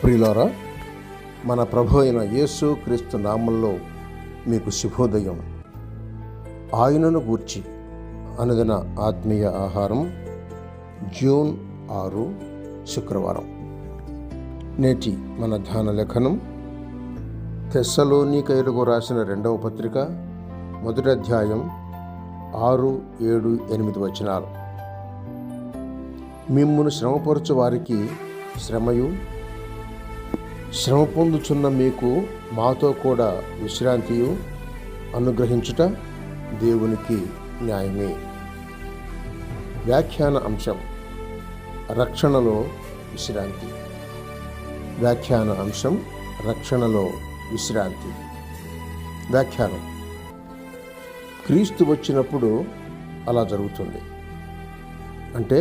ప్రియులారా, మన ప్రభు అయిన యేసు క్రీస్తు నామంలో మీకు శుభోదయం. ఆయనను గూర్చి అనుదిన ఆత్మీయ ఆహారం, జూన్ 6 శుక్రవారం. నేటి మన ధ్యాన లేఖనం తెస్సలోనికయులకు రాసిన 2వ పత్రిక 1వ అధ్యాయం 6, 7, 8 వచనాలు. మిమ్మును శ్రమపరచు వారికి శ్రమయు, శ్రమ పొందుచున్న మీకు మాతో కూడా విశ్రాంతియు అనుగ్రహించుట దేవునికి న్యాయమే. వ్యాఖ్యాన అంశం: రక్షణలో విశ్రాంతి. వ్యాఖ్యాన అంశం: రక్షణలో విశ్రాంతి. వ్యాఖ్యానం: క్రీస్తు వచ్చినప్పుడు అలా జరుగుతుంది. అంటే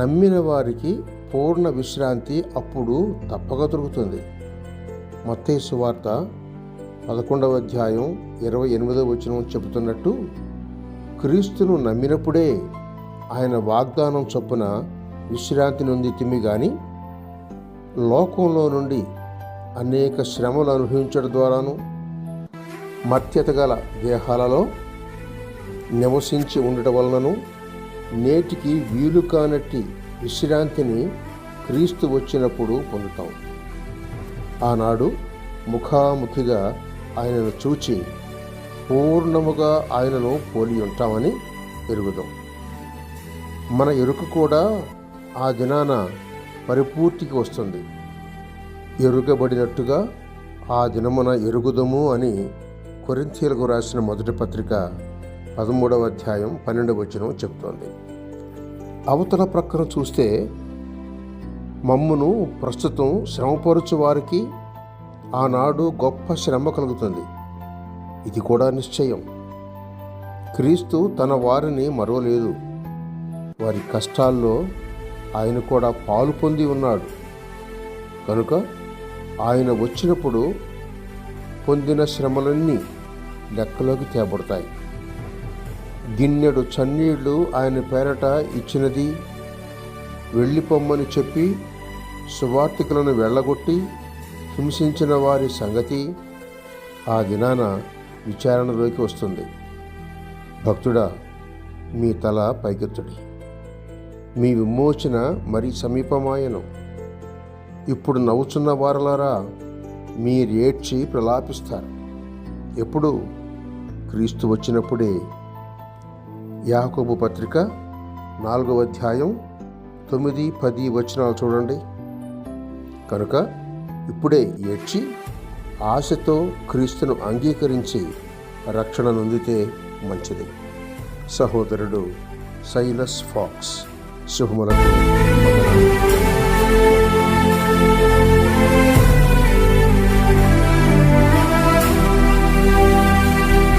నమ్మిన వారికి పూర్ణ విశ్రాంతి అప్పుడు తప్పక దొరుకుతుంది. మత్తయి సువార్త 11వ అధ్యాయం 28వ వచనం చెబుతున్నట్టు, క్రీస్తును నమ్మినప్పుడే ఆయన వాగ్దానం చొప్పున విశ్రాంతి నొందితిమి గాని లోకంలో నుండి అనేక శ్రమలు అనుభవించడం ద్వారాను, మర్త్యత గల దేహాలలో నివసించి ఉండటం వలనను నేటికి వీలు కానట్టి విశ్రాంతిని క్రీస్తు వచ్చినప్పుడు పొందుతాం. ఆనాడు ముఖాముఖిగా ఆయనను చూచి పూర్ణముగా ఆయనను పోలి ఉంటామని ఎరుగుదాం. మన ఎరుక కూడా ఆ దినాన పరిపూర్తికి వస్తుంది. ఎరుగబడినట్టుగా ఆ దినమున ఎరుగుదము అని కొరింథీయులకు రాసిన 1వ పత్రిక 13వ అధ్యాయం 12వ వచనం చెప్తోంది. అవతల ప్రక్కన చూస్తే మమ్మును ప్రస్తుతం శ్రమపరచు వారికి ఆనాడు గొప్ప శ్రమ కలుగుతుంది. ఇది కూడా నిశ్చయం. క్రీస్తు తన వారిని మరవలేదు. వారి కష్టాల్లో ఆయన కూడా పాలు పొంది ఉన్నాడు. కనుక ఆయన వచ్చినప్పుడు పొందిన శ్రమలన్నీ లెక్కలోకి తేబడతాయి. గిన్నెడు చన్నీళ్లు ఆయన పేరట ఇచ్చినది, వెళ్ళిపోమ్మని చెప్పి సువార్తికులను వెళ్ళగొట్టి హింసించిన వారి సంగతి ఆ దినాన విచారణలోకి వస్తుంది. భక్తుడా, మీ తల పైకెత్తుడి, మీ విమోచన మరి సమీపమాయను. ఇప్పుడు నవ్వుచున్న వారలారా, మీరేడ్చి ప్రలాపిస్తారు. ఎప్పుడు? క్రీస్తు వచ్చినప్పుడే. యాకోబు పత్రిక 4వ అధ్యాయం 9, 10 వచనాలు చూడండి. కనుక ఇప్పుడే ఏడ్చి ఆశతో క్రీస్తును అంగీకరించి రక్షణ నొందితే మంచిది. సహోదరుడు సైలస్ ఫాక్స్. శుభములకు.